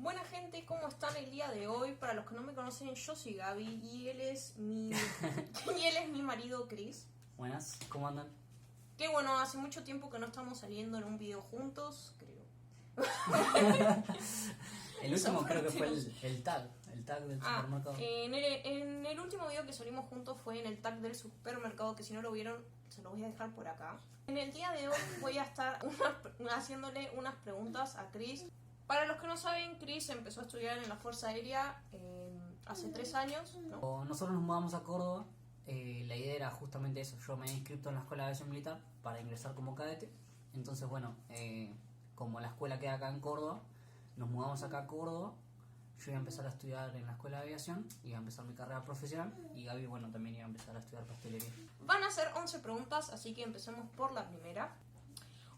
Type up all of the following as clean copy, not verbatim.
Buena gente, ¿cómo están el día de hoy? Para los que no me conocen, yo soy Gaby y él es mi marido Chris. Buenas, ¿cómo andan? Que bueno, hace mucho tiempo que no estamos saliendo en un video juntos, creo. El último creo que fue el tag del supermercado. En el último video que salimos juntos fue en el tag del supermercado, que si no lo vieron, se lo voy a dejar por acá. En el día de hoy voy a estar haciéndole unas preguntas a Chris. Para los que no saben, Chris empezó a estudiar en la Fuerza Aérea hace 3 años, ¿no? Nosotros nos mudamos a Córdoba. La idea era justamente eso. Yo me he inscrito en la Escuela de Aviación Militar para ingresar como cadete. Entonces, bueno, como la escuela queda acá en Córdoba, nos mudamos acá a Córdoba. Yo iba a empezar a estudiar en la Escuela de Aviación, iba a empezar mi carrera profesional, y Gaby, bueno, también iba a empezar a estudiar pastelería. Van a ser 11 preguntas, así que empecemos por la primera.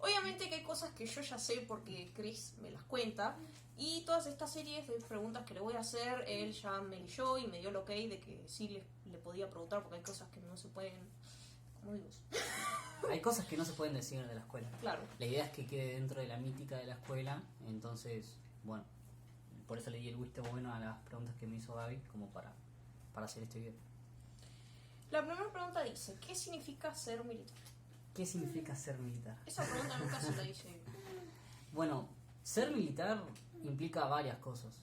Obviamente que hay cosas que yo ya sé porque Chris me las cuenta, y todas estas series de preguntas que le voy a hacer, él ya me leyó y me dio el ok de que sí le podía preguntar, porque hay cosas que no se pueden, como digo. Hay cosas que no se pueden decir de la escuela. Claro. La idea es que quede dentro de la mítica de la escuela, entonces, bueno, por eso le di el visto bueno a las preguntas que me hizo Gaby, como para hacer este video. La primera pregunta dice, ¿qué significa ser militar? ¿Qué significa ser militar? Esa pregunta nunca se la hice. Bueno, ser militar implica varias cosas.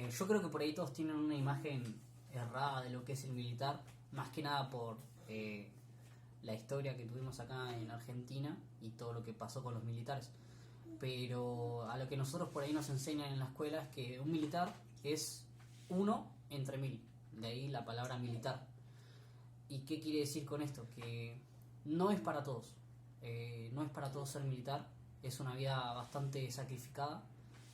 Yo creo que por ahí todos tienen una imagen errada de lo que es el militar, más que nada por la historia que tuvimos acá en Argentina y todo lo que pasó con los militares. Pero a lo que nosotros por ahí nos enseñan en la escuela es que un militar es 1 entre 1000, de ahí la palabra militar. ¿Y qué quiere decir con esto? Que no es para todos, no es para todos ser militar, es una vida bastante sacrificada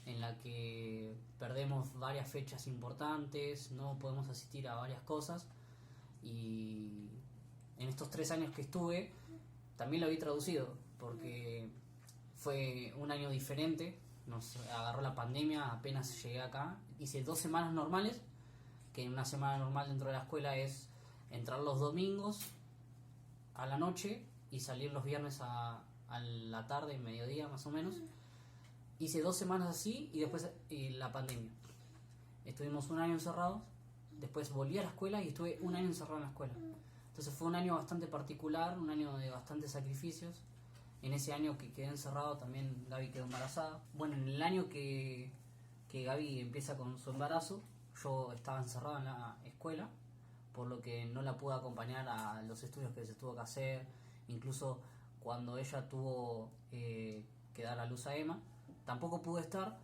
en la que perdemos varias fechas importantes, no podemos asistir a varias cosas, y en estos 3 años que estuve también lo vi traducido porque fue un año diferente, nos agarró la pandemia, apenas llegué acá, hice 2 semanas normales, que en una semana normal dentro de la escuela es entrar los domingos a la noche y salir los viernes a la tarde, mediodía más o menos. Hice 2 semanas así y después la pandemia. Estuvimos un año encerrados, después volví a la escuela y estuve un año encerrado en la escuela. Entonces fue un año bastante particular, un año de bastantes sacrificios. En ese año que quedé encerrado también Gaby quedó embarazada. Bueno, en el año que Gaby empieza con su embarazo, yo estaba encerrado en la escuela, por lo que no la pude acompañar a los estudios que se tuvo que hacer. Incluso cuando ella tuvo que dar a luz a Emma, tampoco pude estar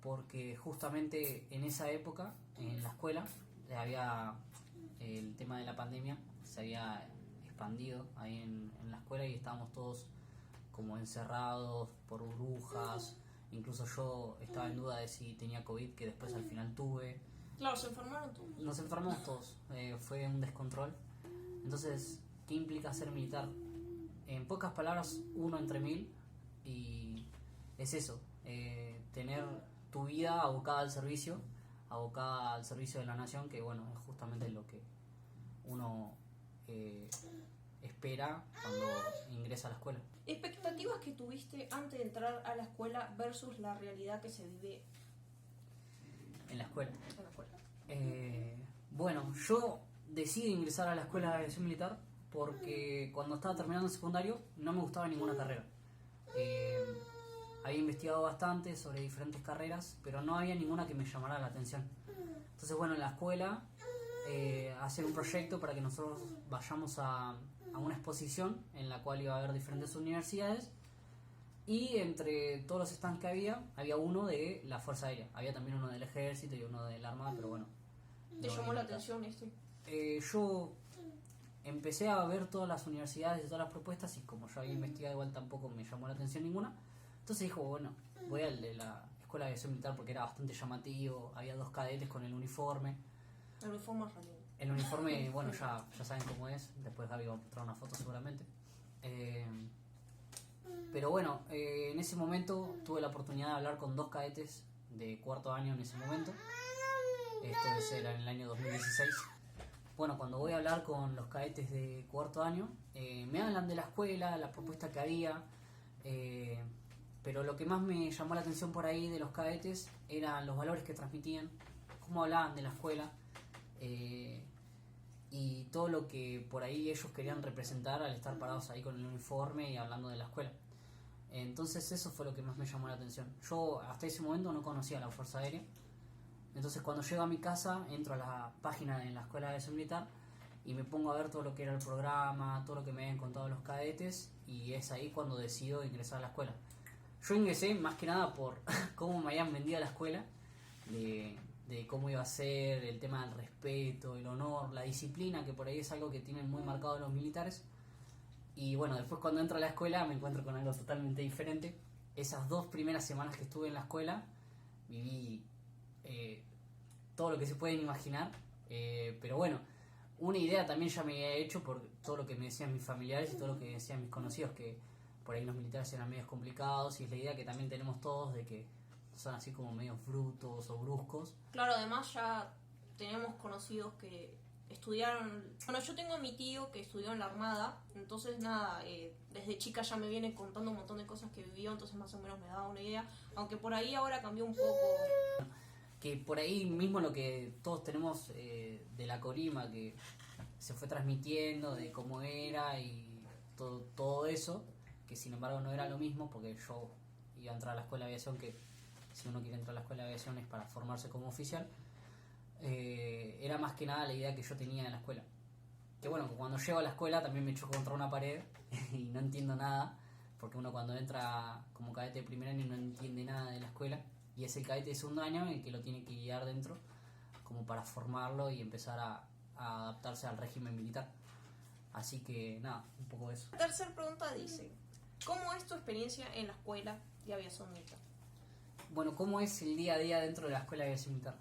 porque justamente en esa época en la escuela había el tema de la pandemia, se había expandido ahí en la escuela y estábamos todos como encerrados por burbujas. Incluso yo estaba en duda de si tenía COVID, que después al final tuve. Claro, se enfermaron todos. Nos enfermamos todos, fue un descontrol. Entonces, ¿qué implica ser militar? En pocas palabras, 1 entre 1000, y es eso, tener tu vida abocada al servicio de la nación, que bueno, es justamente lo que uno espera cuando ingresa a la escuela. ¿Expectativas que tuviste antes de entrar a la escuela versus la realidad que se vive en la escuela? En la escuela. Bueno, yo decidí ingresar a la Escuela de Aviación Militar porque cuando estaba terminando el secundario no me gustaba ninguna carrera. Había investigado bastante sobre diferentes carreras, pero no había ninguna que me llamara la atención. Entonces, bueno, en la escuela hacer un proyecto para que nosotros vayamos a una exposición en la cual iba a haber diferentes universidades, y entre todos los stands que había uno de la Fuerza Aérea, había también uno del Ejército y uno del Armada, pero bueno. ¿Te llamó la atención este? Yo empecé a ver todas las universidades y todas las propuestas, y como yo había investigado igual tampoco me llamó la atención ninguna. Entonces dijo, bueno, voy al de la Escuela de Aviación Militar porque era bastante llamativo, había 2 cadetes con el uniforme. El uniforme es realidad. El uniforme, bueno, ya saben cómo es, después Gaby va a mostrar una foto seguramente. Pero bueno, en ese momento tuve la oportunidad de hablar con 2 cadetes de 4º año en ese momento. Esto era en el año 2016. Bueno, cuando voy a hablar con los cadetes de 4º año, me hablan de la escuela, la propuesta que había, pero lo que más me llamó la atención por ahí de los cadetes eran los valores que transmitían, cómo hablaban de la escuela, y todo lo que por ahí ellos querían representar al estar parados ahí con el uniforme y hablando de la escuela. Entonces eso fue lo que más me llamó la atención. Yo hasta ese momento no conocía la Fuerza Aérea. Entonces cuando llego a mi casa, entro a la página de la Escuela de Aviación Militar y me pongo a ver todo lo que era el programa, todo lo que me habían contado los cadetes, y es ahí cuando decido ingresar a la escuela. Yo ingresé más que nada por cómo me habían vendido a la escuela, de cómo iba a ser, el tema del respeto, el honor, la disciplina, que por ahí es algo que tienen muy marcado los militares. Y bueno, después cuando entro a la escuela me encuentro con algo totalmente diferente. Esas 2 primeras semanas que estuve en la escuela viví todo lo que se pueden imaginar, pero bueno, una idea también ya me había hecho por todo lo que me decían mis familiares y todo lo que decían mis conocidos, que por ahí los militares eran medios complicados, y es la idea que también tenemos todos de que son así como medios brutos o bruscos. Claro, además ya tenemos conocidos que estudiaron. Bueno, yo tengo a mi tío que estudió en la Armada, entonces nada, desde chica ya me viene contando un montón de cosas que vivió, entonces más o menos me daba una idea, aunque por ahí ahora cambió un poco. Que por ahí mismo lo que todos tenemos de la Corima, que se fue transmitiendo de cómo era y todo eso, que sin embargo no era lo mismo, porque yo iba a entrar a la escuela de aviación, que si uno quiere entrar a la escuela de aviación es para formarse como oficial. Era más que nada la idea que yo tenía de la escuela. Que bueno, cuando llego a la escuela también me choco contra una pared y no entiendo nada, porque uno cuando entra como cadete de primer año no entiende nada de la escuela, y es el cadete de segundo año el que lo tiene que guiar dentro como para formarlo y empezar a adaptarse al régimen militar. Así que nada, un poco eso. La tercera pregunta dice: ¿cómo es tu experiencia en la escuela de aviación militar? Bueno, ¿cómo es el día a día dentro de la escuela de aviación militar?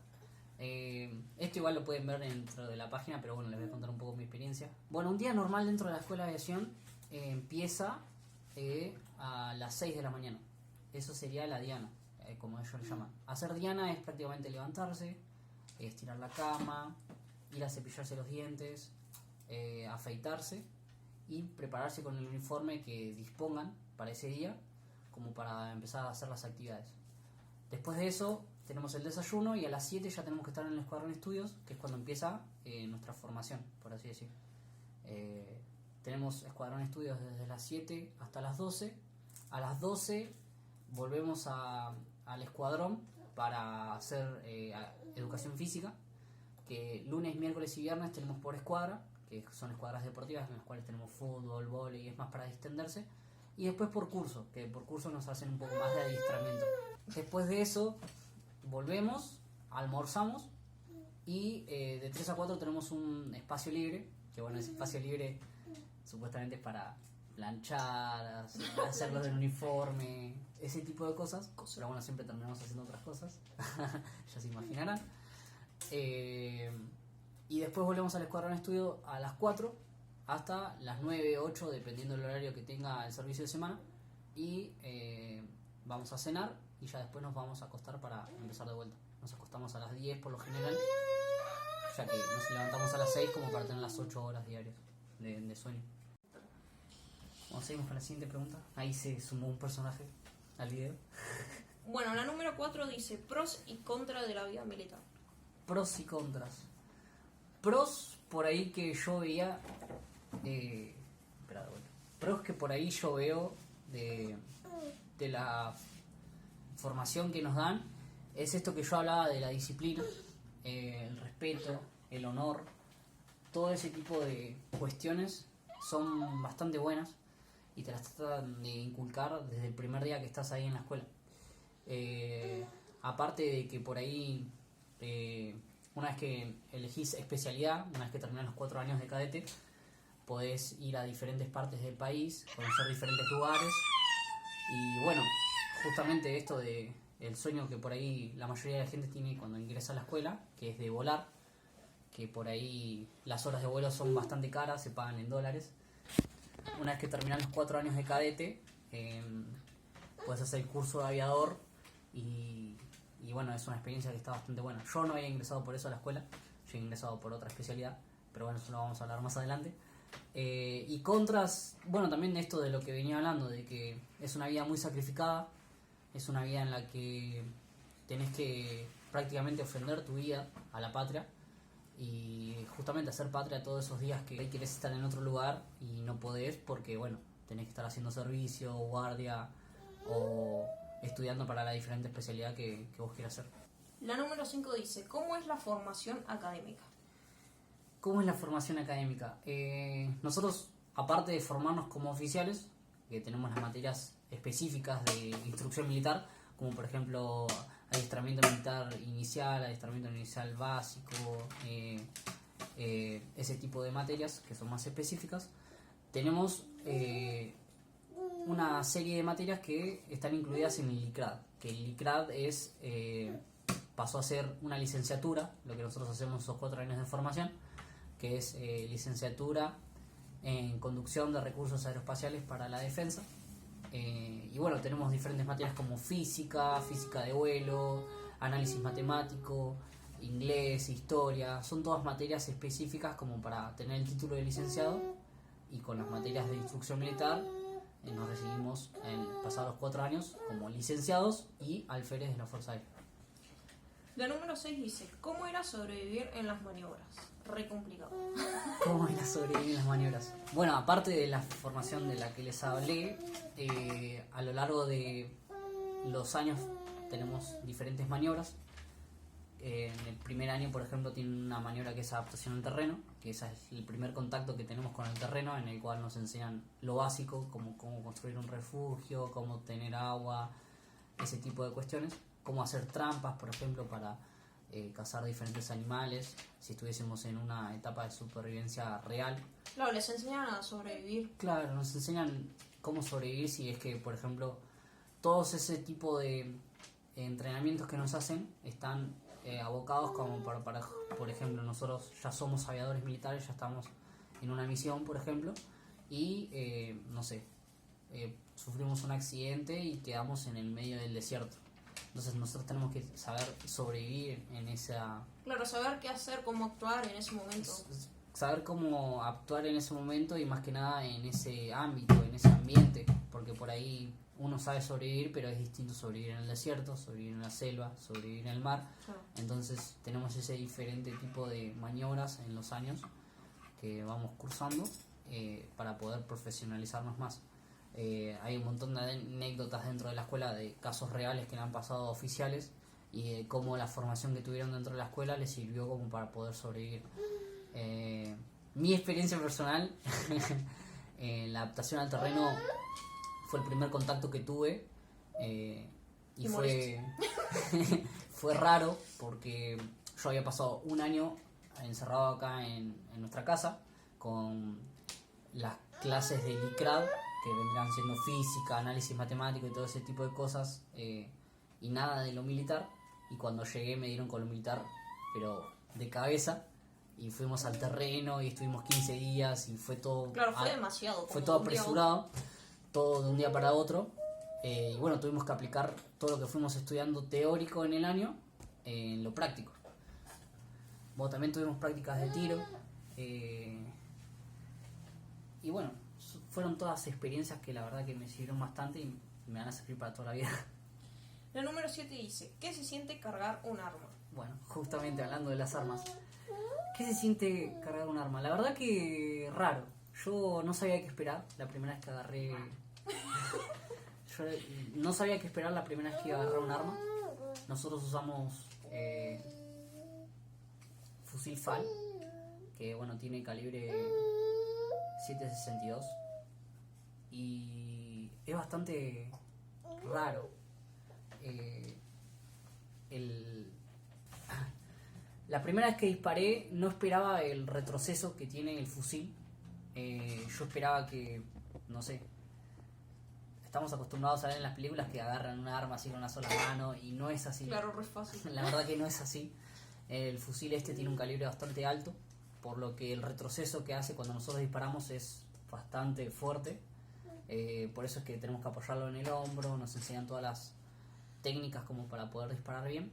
Esto igual lo pueden ver dentro de la página, pero bueno, les voy a contar un poco mi experiencia. Bueno, un día normal dentro de la escuela de aviación empieza a las 6 de la mañana. Eso sería la diana, como ellos le llaman. Hacer diana es prácticamente levantarse, estirar la cama, ir a cepillarse los dientes, afeitarse y prepararse con el uniforme que dispongan para ese día, como para empezar a hacer las actividades. Después de eso tenemos el desayuno y a las 7 ya tenemos que estar en el escuadrón de estudios, que es cuando empieza nuestra formación, por así decir. Tenemos escuadrón de estudios desde las 7 hasta las 12. A las 12 volvemos al escuadrón para hacer educación física, que lunes, miércoles y viernes tenemos por escuadra, que son escuadras deportivas en las cuales tenemos fútbol, vóley y es más para distenderse. Y después por curso, que por curso nos hacen un poco más de adiestramiento. Después de eso volvemos, almorzamos y de 3 a 4 tenemos un espacio libre, que bueno, ese espacio libre supuestamente es para planchar, hacerlo del uniforme, ese tipo de cosas, pero bueno, siempre terminamos haciendo otras cosas, ya se imaginarán. Y después volvemos al escuadrón de estudio a las 4 hasta las 9, 8, dependiendo del horario que tenga el servicio de semana, y vamos a cenar y ya después nos vamos a acostar para empezar de vuelta. Nos acostamos a las 10 por lo general, ya que nos levantamos a las 6 como para tener las 8 horas diarias de sueño. Bueno, seguimos con la siguiente pregunta. Ahí se sumó un personaje al video. Bueno, la número 4 dice: pros y contras de la vida militar. Pros y contras. Pros por ahí que yo veía... espera, de vuelta. Pros que por ahí yo veo de la formación que nos dan es esto que yo hablaba de la disciplina, el respeto, el honor, todo ese tipo de cuestiones son bastante buenas y te las tratan de inculcar desde el primer día que estás ahí en la escuela. Aparte de que por ahí una vez que elegís especialidad, una vez que terminás los 4 años de cadete, podés ir a diferentes partes del país, conocer diferentes lugares. Y bueno, justamente esto de el sueño que por ahí la mayoría de la gente tiene cuando ingresa a la escuela, que es de volar, que por ahí las horas de vuelo son bastante caras, se pagan en dólares. Una vez que terminan los 4 años de cadete, puedes hacer el curso de aviador y bueno, es una experiencia que está bastante buena. Yo no había ingresado por eso a la escuela, yo he ingresado por otra especialidad, pero bueno, eso lo vamos a hablar más adelante. Y contras, bueno, también esto de lo que venía hablando, de que es una vida muy sacrificada, es una vida en la que tenés que prácticamente ofrendar tu vida a la patria y justamente hacer patria todos esos días que querés estar en otro lugar y no podés porque, bueno, tenés que estar haciendo servicio, guardia o estudiando para la diferente especialidad que vos quieras hacer. La número 5 dice, ¿cómo es la formación académica? ¿Cómo es la formación académica? Nosotros, aparte de formarnos como oficiales, que tenemos las materias específicas de instrucción militar, como por ejemplo adiestramiento militar inicial, adiestramiento inicial básico, ese tipo de materias que son más específicas, tenemos una serie de materias que están incluidas en el ICRAD, que el ICRAD pasó a ser una licenciatura, lo que nosotros hacemos esos 4 años de formación, que es licenciatura en conducción de recursos aeroespaciales para la defensa. Y bueno, tenemos diferentes materias como física de vuelo, análisis matemático, inglés, historia. Son todas materias específicas como para tener el título de licenciado, y con las materias de instrucción militar nos recibimos pasados los 4 años como licenciados y alférez de la Fuerza Aérea. La número 6 dice, ¿cómo era sobrevivir en las maniobras? Re complicado. ¿Cómo era sobrevivir en las maniobras? Bueno, aparte de la formación de la que les hablé, a lo largo de los años tenemos diferentes maniobras. En el primer año, por ejemplo, tiene una maniobra que es adaptación al terreno, que ese es el primer contacto que tenemos con el terreno, en el cual nos enseñan lo básico, como cómo construir un refugio, cómo tener agua, ese tipo de cuestiones, cómo hacer trampas, por ejemplo, para cazar diferentes animales, si estuviésemos en una etapa de supervivencia real. Claro, les enseñan a sobrevivir. Claro, nos enseñan cómo sobrevivir si es que, por ejemplo, todos ese tipo de entrenamientos que nos hacen están abocados como para, por ejemplo, nosotros ya somos aviadores militares, ya estamos en una misión, por ejemplo, y no sé, sufrimos un accidente y quedamos en el medio del desierto. Entonces nosotros tenemos que saber sobrevivir en esa... Claro, saber qué hacer, cómo actuar en ese momento. Saber cómo actuar en ese momento y más que nada en ese ámbito, en ese ambiente, porque por ahí uno sabe sobrevivir, pero es distinto sobrevivir en el desierto, sobrevivir en la selva, sobrevivir en el mar. Claro. Entonces tenemos ese diferente tipo de maniobras en los años que vamos cursando para poder profesionalizarnos más. Hay un montón de anécdotas dentro de la escuela de casos reales que le han pasado a oficiales y de cómo la formación que tuvieron dentro de la escuela les sirvió como para poder sobrevivir. Mi experiencia personal la adaptación al terreno fue el primer contacto que tuve y fue raro porque yo había pasado un año encerrado acá en nuestra casa con las clases de ICRAD, que vendrán siendo física, análisis matemático y todo ese tipo de cosas, y nada de lo militar. Y cuando llegué me dieron con lo militar, pero de cabeza, y fuimos al terreno y estuvimos 15 días y fue todo... Claro, fue demasiado. Fue todo apresurado, todo de un día para otro. Y bueno, tuvimos que aplicar todo lo que fuimos estudiando teórico en el año en lo práctico. Bueno, también tuvimos prácticas de tiro. Y bueno, fueron todas experiencias que la verdad que me sirvieron bastante y me van a servir para toda la vida. La número 7 dice, ¿qué se siente cargar un arma? Bueno, justamente hablando de las armas. ¿Qué se siente cargar un arma? La verdad que raro. Yo no sabía qué esperar la primera vez que agarré... Yo no sabía qué esperar la primera vez que iba a agarrar un arma. Nosotros usamos fusil FAL, que bueno, tiene calibre 7.62 y es bastante raro. La primera vez que disparé no esperaba el retroceso que tiene el fusil. Yo esperaba que, no sé, estamos acostumbrados a ver en las películas que agarran un arma así con una sola mano y no es así. Claro, re fácil. La verdad que no es así. El fusil tiene un calibre bastante alto, por lo que el retroceso que hace cuando nosotros disparamos es bastante fuerte. Por eso es que tenemos que apoyarlo en el hombro, nos enseñan todas las técnicas como para poder disparar bien.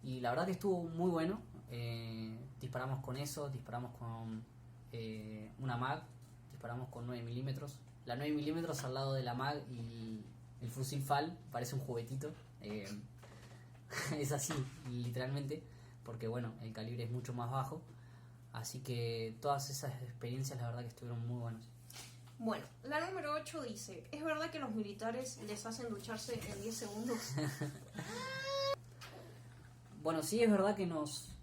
Y la verdad que estuvo muy bueno. Disparamos con eso, disparamos con una MAG, disparamos con 9 milímetros. La 9 milímetros al lado de la MAG y el fusil FAL parece un juguetito. Es así, literalmente, porque bueno, el calibre es mucho más bajo. Así que todas esas experiencias la verdad que estuvieron muy buenas. Bueno, la número 8 dice, ¿es verdad que los militares les hacen ducharse en 10 segundos? Bueno, sí es verdad que nos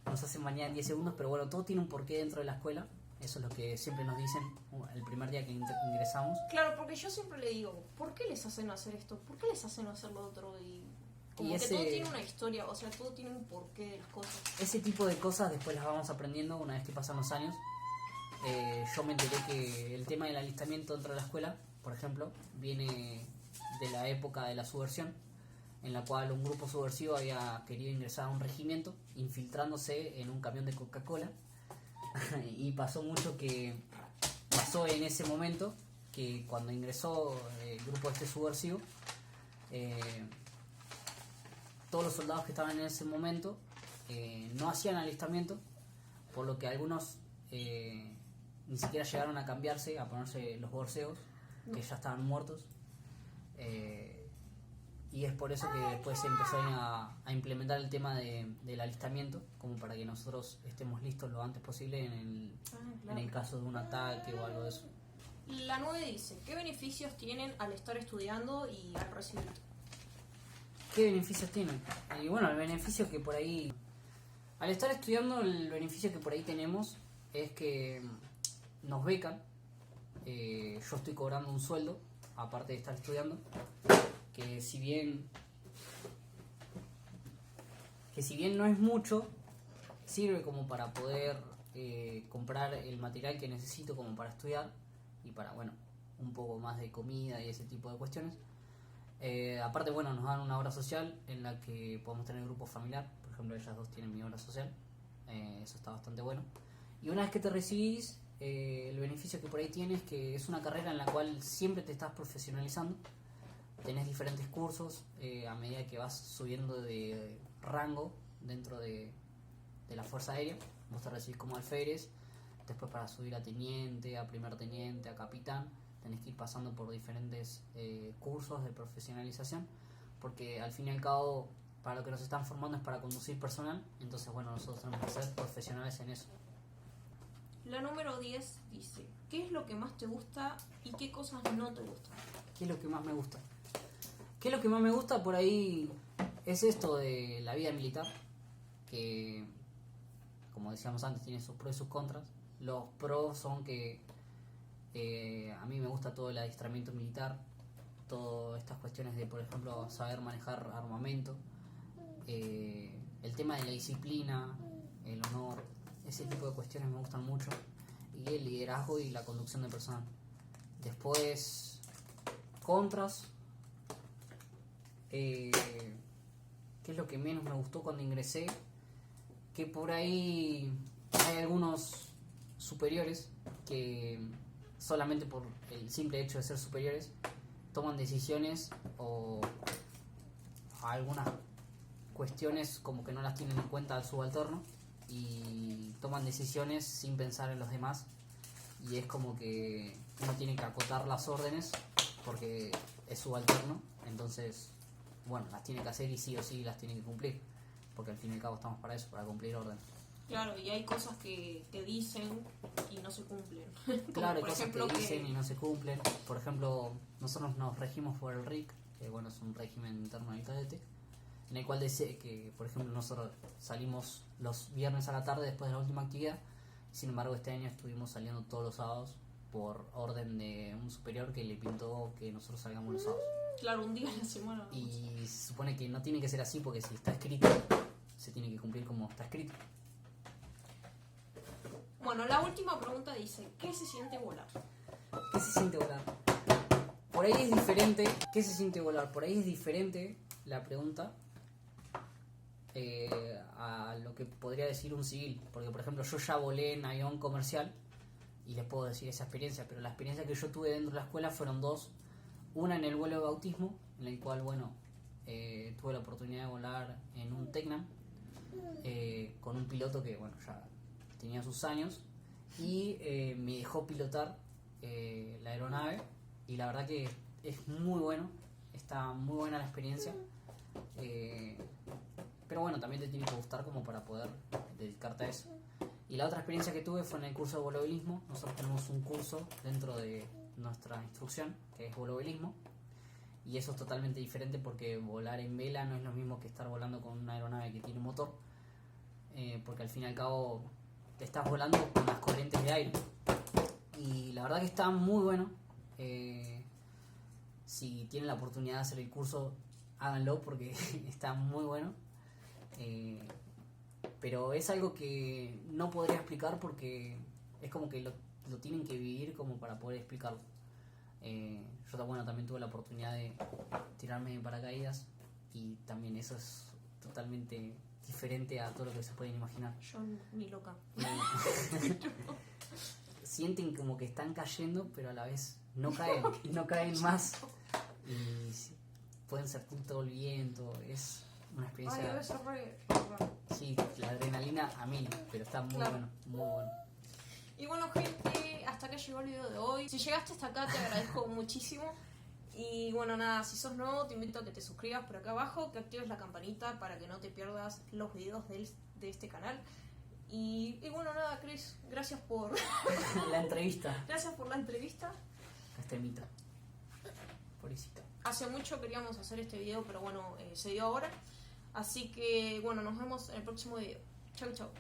hacen bañar en 10 segundos, pero bueno, todo tiene un porqué dentro de la escuela. Eso es lo que siempre nos dicen el primer día que ingresamos. Claro, porque yo siempre le digo, ¿por qué les hacen hacer esto? ¿Por qué les hacen hacer lo otro? Y como que todo tiene una historia, o sea, todo tiene un porqué de las cosas. Ese tipo de cosas después las vamos aprendiendo una vez que pasan los años. Yo me enteré que el tema del alistamiento dentro de la escuela, por ejemplo, viene de la época de la subversión, en la cual un grupo subversivo había querido ingresar a un regimiento, infiltrándose en un camión de Coca-Cola. Y pasó en ese momento que cuando ingresó el grupo este subversivo, todos los soldados que estaban en ese momento no hacían alistamiento, por lo que algunos ni siquiera llegaron a cambiarse, a ponerse los borseos, que ya estaban muertos. Y es por eso que después se empezó a implementar el tema del alistamiento, como para que nosotros estemos listos lo antes posible en el caso de un ataque o algo de eso. La 9 dice, ¿qué beneficios tienen al estar estudiando y al recibir? ¿Qué beneficios tienen? Y bueno, el beneficio que por ahí... Al estar estudiando, el beneficio que por ahí tenemos es que nos becan. Yo estoy cobrando un sueldo, aparte de estar estudiando, que si bien no es mucho, sirve como para poder comprar el material que necesito como para estudiar y para, bueno, un poco más de comida y ese tipo de cuestiones. Aparte, bueno, nos dan una obra social en la que podemos tener grupo familiar. Por ejemplo, ellas dos tienen mi obra social. Eso está bastante bueno. Y una vez que te recibís, el beneficio que por ahí tienes es que es una carrera en la cual siempre te estás profesionalizando. Tenés diferentes cursos a medida que vas subiendo de rango dentro de la Fuerza Aérea. Vos te recibís como alférez, después para subir a teniente, a primer teniente, a capitán, tenés que ir pasando por diferentes cursos de profesionalización, porque al fin y al cabo para lo que nos están formando es para conducir personal, entonces bueno, nosotros tenemos que ser profesionales en eso. La número 10 dice, ¿qué es lo que más te gusta y qué cosas no te gustan? ¿Qué es lo que más me gusta? ¿Qué es lo que más me gusta por ahí? Es esto de la vida militar, que como decíamos antes tiene sus pros y sus contras. Los pros son que a mí me gusta todo el adiestramiento militar, todas estas cuestiones de, por ejemplo, saber manejar armamento, el tema de la disciplina, el honor, ese tipo de cuestiones me gustan mucho, y el liderazgo y la conducción de personal. Después, contras, ¿qué es lo que menos me gustó cuando ingresé? Que por ahí hay algunos superiores que solamente por el simple hecho de ser superiores toman decisiones o algunas cuestiones como que no las tienen en cuenta al subalterno y toman decisiones sin pensar en los demás, y es como que uno tiene que acotar las órdenes porque es subalterno, entonces bueno, las tiene que hacer y sí o sí las tiene que cumplir, porque al fin y al cabo estamos para eso, para cumplir órdenes. Claro, y hay cosas que te dicen y no se cumplen. Claro, hay cosas que dicen y no se cumplen. Por ejemplo, nosotros nos regimos por el RIC, que bueno, es un régimen interno del cadete, en el cual dice que, por ejemplo, nosotros salimos los viernes a la tarde después de la última actividad. Sin embargo, este año estuvimos saliendo todos los sábados por orden de un superior que le pintó que nosotros salgamos los sábados. Claro, un día a la semana. Y se supone que no tiene que ser así, porque si está escrito, se tiene que cumplir como está escrito. Bueno, la última pregunta dice, ¿qué se siente volar? ¿Qué se siente volar? Por ahí es diferente. ¿Qué se siente volar? Por ahí es diferente la pregunta a lo que podría decir un civil. Porque, por ejemplo, yo ya volé en avión comercial y les puedo decir esa experiencia, pero la experiencia que yo tuve dentro de la escuela fueron dos. Una en el vuelo de bautismo, en el cual, bueno, tuve la oportunidad de volar en un Tecnam con un piloto que, bueno, ya tenía sus años, y me dejó pilotar la aeronave, y la verdad que es muy bueno, está muy buena la experiencia. Pero bueno, también te tiene que gustar como para poder dedicarte a eso. Y la otra experiencia que tuve fue en el curso de volovelismo. Nosotros tenemos un curso dentro de nuestra instrucción que es volovelismo. Y eso es totalmente diferente porque volar en vela no es lo mismo que estar volando con una aeronave que tiene motor. Porque al fin y al cabo te estás volando con las corrientes de aire. Y la verdad que está muy bueno. Si tienen la oportunidad de hacer el curso, háganlo porque está muy bueno. Pero es algo que no podría explicar porque es como que lo tienen que vivir como para poder explicarlo. Yo también tuve la oportunidad de tirarme en paracaídas y también eso es totalmente diferente a todo lo que se pueden imaginar. Yo ni loca. Sienten como que están cayendo, pero a la vez no caen más y pueden sentir todo el viento. Es una experiencia. Ay, debe ser re. Sí, la adrenalina a mí, pero está muy Claro. bueno, muy bueno. Y bueno, gente, hasta acá llegó el video de hoy. Si llegaste hasta acá, te agradezco muchísimo. Y bueno, nada, si sos nuevo, te invito a que te suscribas por acá abajo, que actives la campanita para que no te pierdas los videos de este canal. Y bueno, nada, Chris, gracias por La entrevista. gracias por la entrevista. Castemita. Pobrecita. Hace mucho queríamos hacer este video, pero bueno, se dio ahora. Así que bueno, nos vemos en el próximo video. Chau, chau.